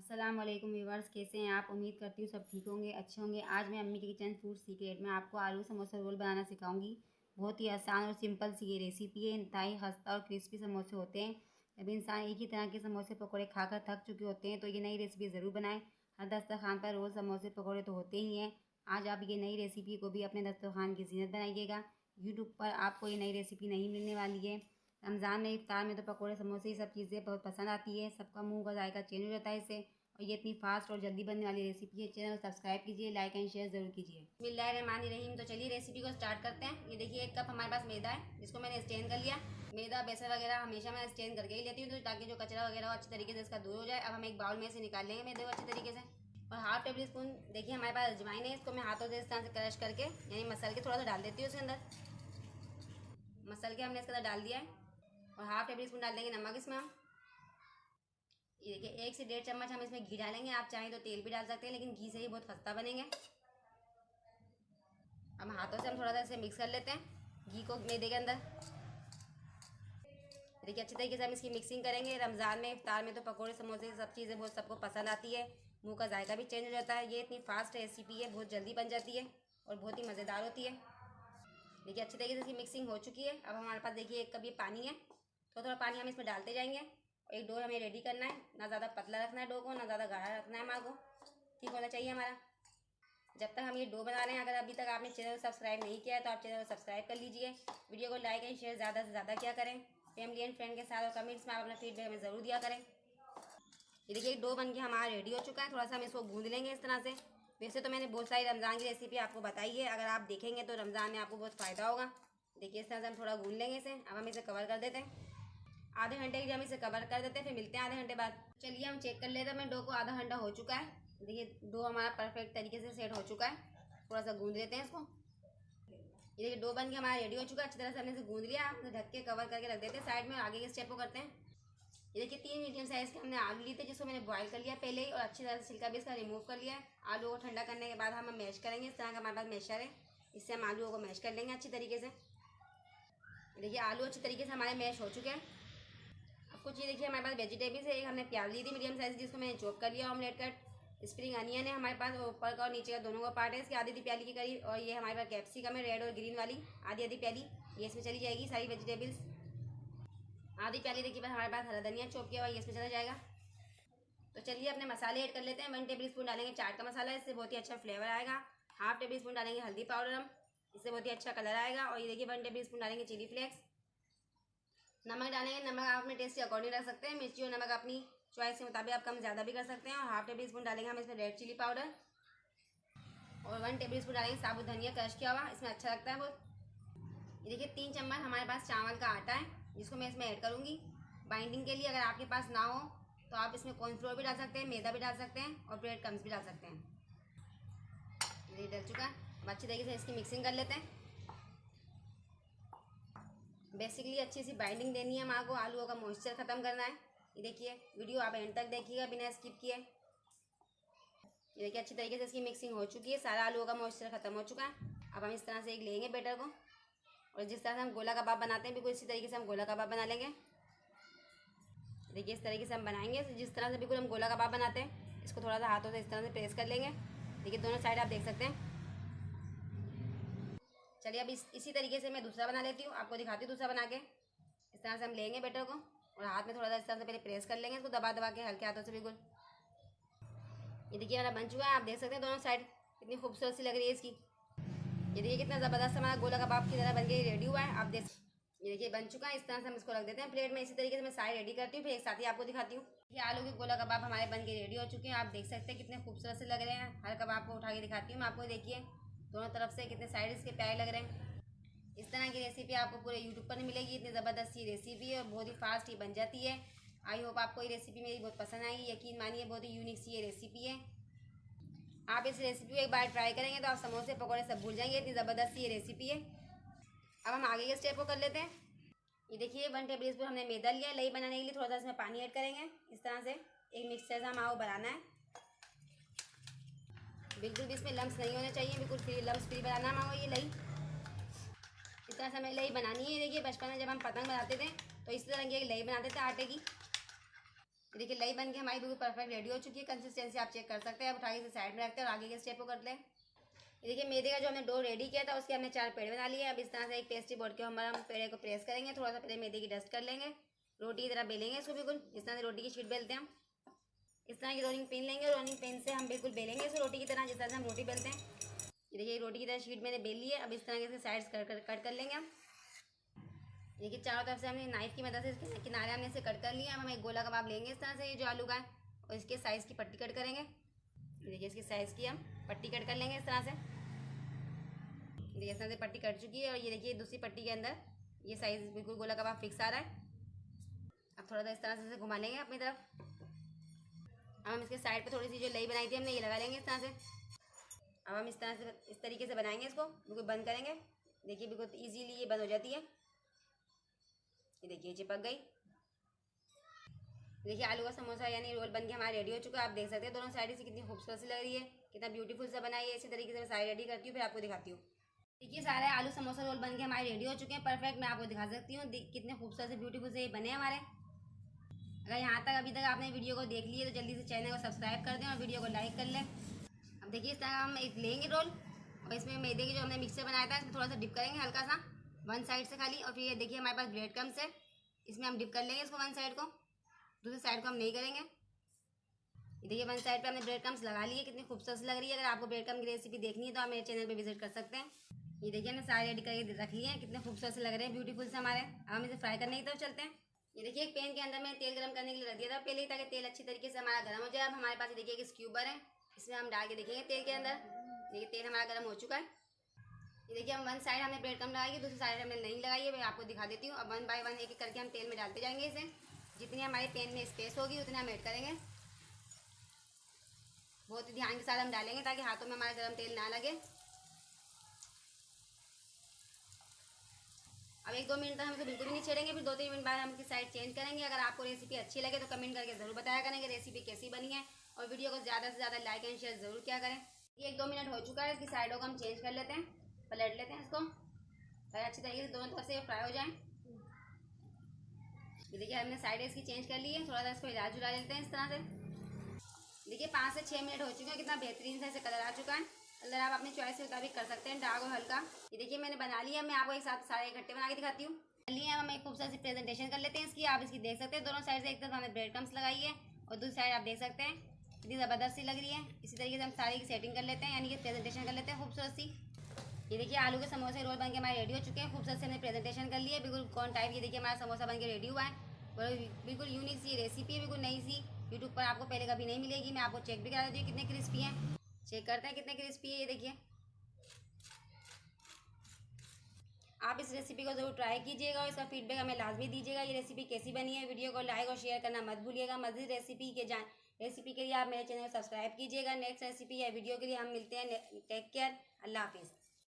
अस्सलाम वालेकुम व्यूवर्स, कैसे हैं आप। उम्मीद करती हूँ सब ठीक होंगे, अच्छे होंगे। आज मैं अम्मी के किचन फूड सीक्रेट में आपको आलू समोसा रोल बनाना सिखाऊंगी। बहुत ही आसान और सिंपल सी ये रेसिपी है। इंतहाई खस्ता और क्रिस्पी समोसे होते हैं। अभी इंसान एक ही तरह के समोसे पकौड़े खाकर थक चुके होते हैं, तो ये नई रेसिपी ज़रूर बनाएं। हर दस्तरखान पर रोज़ समोसे पकौड़े तो होते ही हैं। आज आप ये नई रेसिपी को भी अपने दस्तरखान की जीनत बनाइएगा। यूट्यूब पर आपको ये नई रेसिपी नहीं मिलने वाली है। रमज़ान में इफ्तार में तो पकौड़े समोसे ये सब चीज़ें बहुत पसंद आती है। सबका मुंह का जायका चेंज हो जाता है इससे। और ये इतनी फास्ट और जल्दी बनने वाली रेसिपी है। चैनल को सब्सक्राइब कीजिए, लाइक एंड शेयर जरूर कीजिए। बिस्मिल्लाहिर्रहमानिर्रहीम। तो चलिए रेसिपी को स्टार्ट करते हैं। ये देखिए 1 कप हमारे पास मैदा है, जिसको मैंने स्टेन कर लिया। मैदा बेसन वगैरह हमेशा मैं स्टेन करके ही लेती हूँ, तो ताकि जो कचरा वगैरह हो अच्छी तरीके से इसका दूर हो जाए। अब हम एक बाउल में से निकाल लेंगे मैदे को अच्छी तरीके से। और हाफ टेबल स्पून देखिए हमारे पास अजवाइन है, इसको मैं हाथों से इस तरह से क्रश करके यानी मसल के थोड़ा सा डाल देती हूँ उसके अंदर। मसल के हमने इसके अंदर डाल दिया है। और हाफ टेबल स्पून डाल देंगे नमक इसमें हम। ये देखिए 1 से 1.5 चम्मच हम इसमें घी डालेंगे। आप चाहें तो तेल भी डाल सकते हैं, लेकिन घी से ही बहुत खस्ता बनेंगे। अब हाथों से हम थोड़ा सा इसे मिक्स कर लेते हैं घी को मैदे के अंदर। देखिए अच्छी तरीके से हम इसकी मिक्सिंग करेंगे। रमज़ान में इफ्तार में तो पकौड़े समोसे सब चीज़ें बहुत सबको पसंद आती है। मुंह का जायका भी चेंज हो जाता है। ये इतनी फास्ट रेसिपी है, बहुत जल्दी बन जाती है और बहुत ही मज़ेदार होती है। देखिए अच्छी तरीके से इसकी मिक्सिंग हो चुकी है। अब हमारे पास देखिए 1 कप ये पानी है। थोड़ा थोड़ा पानी हम इसमें डालते जाएंगे। और एक डो हमें रेडी करना है। ना ज़्यादा पतला रखना है डो को, ना ज़्यादा गाढ़ा रखना है। हमारे को ठीक होना चाहिए हमारा। जब तक हम ये डो बना रहे हैं, अगर अभी तक आपने चैनल को सब्सक्राइब नहीं किया है तो आप चैनल को सब्सक्राइब कर लीजिए। वीडियो को लाइक एंड शेयर ज़्यादा से ज़्यादा क्या करें, फैमिली एंड फ्रेंड के साथ, और कमेंट्स में आप अपना फीडबैक हमें ज़रूर दिया करें। ये देखिए डो बन के हमारा रेडी हो चुका है। थोड़ा सा हम इसको गूंद लेंगे इस तरह से। वैसे तो मैंने बहुत सारी रमज़ान की रेसिपी आपको बताई है, अगर आप देखेंगे तो रमज़ान में आपको बहुत फ़ायदा होगा। देखिए इस तरह से हम थोड़ा गूंद लेंगे इसे। अब हम इसे कवर कर देते हैं आधे घंटे के लिए। हम इसे कवर कर देते हैं, फिर मिलते हैं आधे घंटे बाद। चलिए हम चेक कर लेते हैं। मैं डो को आधा घंटा हो चुका है। देखिए डो हमारा परफेक्ट तरीके से सेट हो चुका है। थोड़ा सा गूंद लेते हैं इसको। ये देखिए डो बन के हमारा रेडी हो चुका है। अच्छी तरह से हमने इसे गूंद लिया। तो ढक के कवर करके रख देते हैं साइड में। आगे के स्टेप को करते हैं। ये देखिए 3 मीडियम साइज़ के हमने आलू लिए थे, जिसको मैंने बॉईल कर लिया पहले ही, और अच्छी तरह से छिलका भी इसका रिमूव कर लिया है। आलू को ठंडा करने के बाद हम मैश करेंगे। इस तरह का हमारे पास मैशर है, इससे हम आलूओं को मैश कर लेंगे अच्छी तरीके से। देखिए आलू अच्छी तरीके से हमारे मैश हो चुके हैं। अब कुछ ये देखिए हमारे पास वेजिटेबल्स है। एक हमने प्याज ली थी मीडियम साइज़, जिसको मैंने चॉप कर लिया ऑमलेट कट। स्प्रिंग अनियन है हमारे पास, ऊपर का और नीचे का दोनों का पार्ट है। इसकी आधी प्याली की करीब। और ये हमारे पास कैप्सिकम है, रेड और ग्रीन वाली, आधी आधी प्याली। ये इसमें चली जाएगी सारी वेजिटेबल्स। आधी प्याली देखिए हमारे पास हरा धनिया चॉप किया हुआ, ये इसमें चला जाएगा। तो चलिए अपने मसाले ऐड कर लेते हैं। 1 टेबल स्पून डालेंगे चाट का मसाला, इससे बहुत ही अच्छा फ्लेवर आएगा। हाफ टेबल स्पून डालेंगे हल्दी पाउडर हम, इससे बहुत ही अच्छा कलर आएगा। और ये देखिए 1 टेबल स्पून डालेंगे चिली फ्लेक्स। नमक डालेंगे, नमक आप अपने टेस्ट के अकॉर्डिंग रख सकते हैं। मिर्ची और नमक अपनी चॉइस के मुताबिक आप कम ज़्यादा भी कर सकते हैं। और हाफ टेबल स्पून डालेंगे हम इसमें रेड चिली पाउडर। और 1 टेबल स्पून डालेंगे साबुत धनिया क्रश किया हुआ, इसमें अच्छा लगता है बहुत। ये देखिए 3 चम्मच हमारे पास चावल का आटा है, जिसको मैं इसमें ऐड करूँगी बाइंडिंग के लिए। अगर आपके पास ना हो तो आप इसमें कॉर्नफ्लोर भी डाल सकते हैं, मैदा भी डाल सकते हैं, और ब्रेड क्रम्स भी डाल सकते हैं। ये डल चुका है। अब अच्छी तरीके से इसकी मिक्सिंग कर लेते हैं। बेसिकली अच्छी सी बाइंडिंग देनी है हमारे को, आलूओं का मॉइस्चर ख़त्म करना है। ये देखिए वीडियो आप एंड तक देखिएगा बिना स्किप किए। ये देखिए अच्छी तरीके से इसकी मिक्सिंग हो चुकी है, सारा आलूओं का मॉइस्चर ख़त्म हो चुका है। अब हम इस तरह से एक लेंगे बैटर को, और जिस तरह से हम गोला कबाब बनाते हैं बिल्कुल इसी तरीके से हम गोला कबाब बना लेंगे। देखिए इस तरीके से हम बनाएंगे, जिस तरह से बिल्कुल हम गोला कबाब बनाते हैं। इसको थोड़ा सा हाथों से इस तरह से प्रेस कर लेंगे। देखिए दोनों साइड आप देख सकते हैं। चलिए अब इसी तरीके से मैं दूसरा बना लेती हूँ, आपको दिखाती हूँ दूसरा बना के। इस तरह से हम लेंगे बैटर को, और हाथ में थोड़ा सा इस तरह से पहले प्रेस कर लेंगे इसको, दबा दबा के हल्के हाथों से बिल्कुल। ये देखिए हमारा बन चुका है, आप देख सकते हैं दोनों साइड कितनी खूबसूरत सी लग रही है इसकी। ये देखिए कितना ज़बरदस्त हमारा गोला कबाब की तरह बन के रेडी हुआ है, आप देख। ये देखिए बन चुका है। इस तरह से हम इसको रख देते हैं प्लेट में। इसी तरीके से मैं सारी रेडी करती हूँ, फिर एक साथ ही आपको दिखाती हूँ। ये आलू के गोला कबाब हमारे बन के रेडी हो चुके हैं, आप देख सकते हैं कितने खूबसूरत से लग रहे हैं। हर कबाब को उठा के दिखाती हूँ मैं आपको। देखिए दोनों तरफ से कितने साइड इसके प्यारे लग रहे हैं। इस तरह की रेसिपी आपको पूरे यूट्यूब पर नहीं मिलेगी। इतनी ज़बरदस्त सी रेसिपी है और बहुत ही फास्ट ही बन जाती है। आई होप आपको ये रेसिपी मेरी बहुत पसंद आई। यकीन मानिए बहुत ही यूनिक सी ये रेसिपी है। आप इस रेसिपी को एक बार ट्राई करेंगे तो आप समोसे पकौड़े सब भूल जाएंगे, इतनी ज़बरदस्त सी ये रेसिपी है। अब हम आगे के स्टेप को कर लेते हैं। ये देखिए 1 टेबल स्पून हमने मैदा लिया। लई बनाने के लिए थोड़ा सा इसमें पानी ऐड करेंगे। इस तरह से एक मिक्सचर सा हमारा बनाना है। बिल्कुल भी इसमें लम्स नहीं होने चाहिए, बिल्कुल फ्री लम्स फ्री बनाना हमारा ये लई। इस तरह से हमें लई बनानी है। देखिए बचपन में जब हम पतंग बनाते थे तो इस तरह की एक लई बनाते थे आटे की। देखिए लई बन के हमारी बिल्कुल परफेक्ट रेडी हो चुकी है। कंसिस्टेंसी आप चेक कर सकते हैं। अब उठा के इसे साइड में रखते हैं और आगे के स्टेप को करते हैं। देखिए मैदे का जो हमने डो रेडी किया था उसके हमने 4 पेड़े बना लिए। अब इस तरह से एक पेस्ट्री बोर्ड के हम पेड़े को प्रेस करेंगे। थोड़ा सा पहले मैदे की डस्ट कर लेंगे। रोटी की तरह बेलेंगे इसको, बिल्कुल इस तरह से रोटी की शीट बेलते हैं हम। इस तरह की रोलिंग पिन लेंगे और रोलिंग पिन से हम बिल्कुल बेलेंगे इसको रोटी की तरह, जिस तरह से हम रोटी बेलते हैं। देखिए रोटी की तरह शीट मैंने बेल ली है। अब इस तरह के इसके साइड्स कट कर लेंगे हम। देखिए चारों तरफ से हमने नाइफ की मदद से किनारे हमने इसे कट कर लिया। अब हम एक गोला कबाब लेंगे इस तरह से, ये जो आलू का है, और इसके साइज़ की पट्टी कट करेंगे। देखिए इसकी साइज़ की हम पट्टी कट कर लेंगे इस तरह से। देखिए इस तरह से पट्टी कट चुकी है और ये देखिए दूसरी पट्टी के अंदर ये साइज़ बिल्कुल गोला कबाब फिक्स आ रहा है। अब थोड़ा सा इस तरह से घुमा लेंगे अपनी तरफ। अब हम इसके साइड पे थोड़ी सी जो लई बनाई थी हमने, ये लगा लेंगे इस तरह से। अब हम इस तरह से इस तरीके से बनाएंगे इसको, बिल्कुल बंद करेंगे। देखिए बिल्कुल ईजीली ये बंद हो जाती है। ये देखिए चिपक गई। देखिए आलू का समोसा यानी रोल बन के हमारा रेडी हो चुका है। आप देख सकते हैं दोनों साइड से कितनी खूबसूरत सी लग रही है, कितना ब्यूटीफुल सा बना है। इसी तरीके से मैं सारी रेडी करती हूँ, फिर आपको दिखाती हूँ। देखिए सारे आलू समोसा रोल बन के हमारे रेडी हो चुके हैं परफेक्ट। मैं आपको दिखा सकती हूँ कितने खूबसूरत से ब्यूटीफुल से ये बने हमारे। अगर यहाँ तक अभी तक आपने वीडियो को देख लिया तो जल्दी से चैनल को सब्सक्राइब कर दें और वीडियो को लाइक कर लें। अब देखिए इस तरह हम एक लेंगे रोल और इसमें मैदे की जो हमने मिक्सर बनाया था इसमें थोड़ा सा डिप करेंगे हल्का सा, वन साइड से खाली। और फिर ये देखिए हमारे पास ब्रेड क्रम्स है, इसमें हम डिप कर लेंगे इसको वन साइड को, दूसरी साइड को हम नहीं करेंगे। ये देखिए वन साइड पे हमने ब्रेड क्रम्स लगा लिए, कितनी खूबसूरत लग रही है। अगर आपको ब्रेड क्रम्स की रेसिपी देखनी है तो आप मेरे चैनल पे विजिट कर सकते हैं। ये देखिए हमने सारे रेडी करके रख लिए हैं, कितने खूबसूरत से लग रहे हैं, ब्यूटीफुल से हमारे। अब हम इसे फ्राई करने की तरफ चलते हैं। ये देखिए एक पैन के अंदर मैंने तेल गरम करने के लिए रख दिया था पहले ही, ताकि तेल अच्छी तरीके से हमारा गर्म हो जाए। अब हमारे पास देखिए एक स्क्यूबर है, इसमें हम डाल के देखेंगे तेल के अंदर। देखिए तेल हमारा गर्म हो चुका है। ये देखिए हम वन साइड हमने ब्रेड क्रम्स लगाई है, दूसरी साइड हमने नहीं लगाई है, मैं आपको दिखा देती हूँ। अब वन बाय वन एक एक करके हम तेल में डालते जाएंगे इसे। जितनी हमारे पैन में स्पेस होगी उतनी हम ऐड करेंगे। बहुत ही ध्यान के साथ हम डालेंगे ताकि हाथों में हमारा गर्म तेल ना लगे। अब 1-2 मिनट तक हम इसे बिल्कुल भी नहीं छेड़ेंगे, फिर 2-3 मिनट बाद हम इसकी साइड चेंज करेंगे। अगर आपको रेसिपी अच्छी लगे तो कमेंट करके ज़रूर बताया करें कि रेसिपी कैसी बनी है, और वीडियो को ज़्यादा से ज़्यादा लाइक एंड शेयर ज़रूर किया करें। ये 1-2 मिनट हो चुका है, इसकी साइडों को हम चेंज कर लेते हैं, पलट लेते हैं इसको ताकि अच्छी तरीके से दोनों तरफ से फ्राई हो जाए। ये देखिए हमने साइड इसकी चेंज कर ली है, थोड़ा सा इसको हिला जुला लेते हैं इस तरह से। देखिए 5 से 6 मिनट हो चुके हैं, कितना बेहतरीन से इसे कलर आ चुका है। कलर आप अपनी चॉइस के मुताबिक कर सकते हैं, डार्क और हल्का। ये देखिए मैंने बना लिया, मैं आपको एक साथ सारे इकट्ठे बना के दिखाती हूँ। चलिए हम एक खूबसूरत सी प्रेजेंटेशन कर लेते हैं इसकी। आप इसकी देख सकते हैं दोनों साइड से, एक तरफ हमने ब्रेड क्रम्स लगाई है और दूसरी साइड आप देख सकते हैं कितनी ज़बरदस्त सी लग रही है। इसी तरीके से हम सारी की सेटिंग कर लेते हैं, यानी कि प्रेजेंटेशन कर लेते हैं खूबसूरत सी। ये देखिए आलू के समोसे रोल बन के हमारे रेडी हो चुके हैं, खूबसूरत से हमने प्रेजेंटेशन कर लिए बिल्कुल कौन टाइप। ये देखिए हमारा समोसा बन के रेडी हुआ है। बिल्कुल यूनिक सी रेसिपी है, बिल्कुल नई सी, यूट्यूब पर आपको पहले कभी नहीं मिलेगी। मैं आपको चेक भी करा देती हूँ कितने क्रिस्पी हैं। चेक करते हैं कितने क्रिस्पी है। ये देखिए आप इस रेसिपी को ज़रूर ट्राई कीजिएगा और इसका फीडबैक हमें लाजमी दीजिएगा। ये रेसिपी कैसी बनी है, वीडियो को लाइक और शेयर करना मत भूलिएगा। मज़ीद रेसिपी के लिए आप मेरे चैनल को सब्सक्राइब कीजिएगा। नेक्स्ट रेसिपी या वीडियो के लिए हम मिलते हैं। टेक केयर, अल्लाह हाफिज़।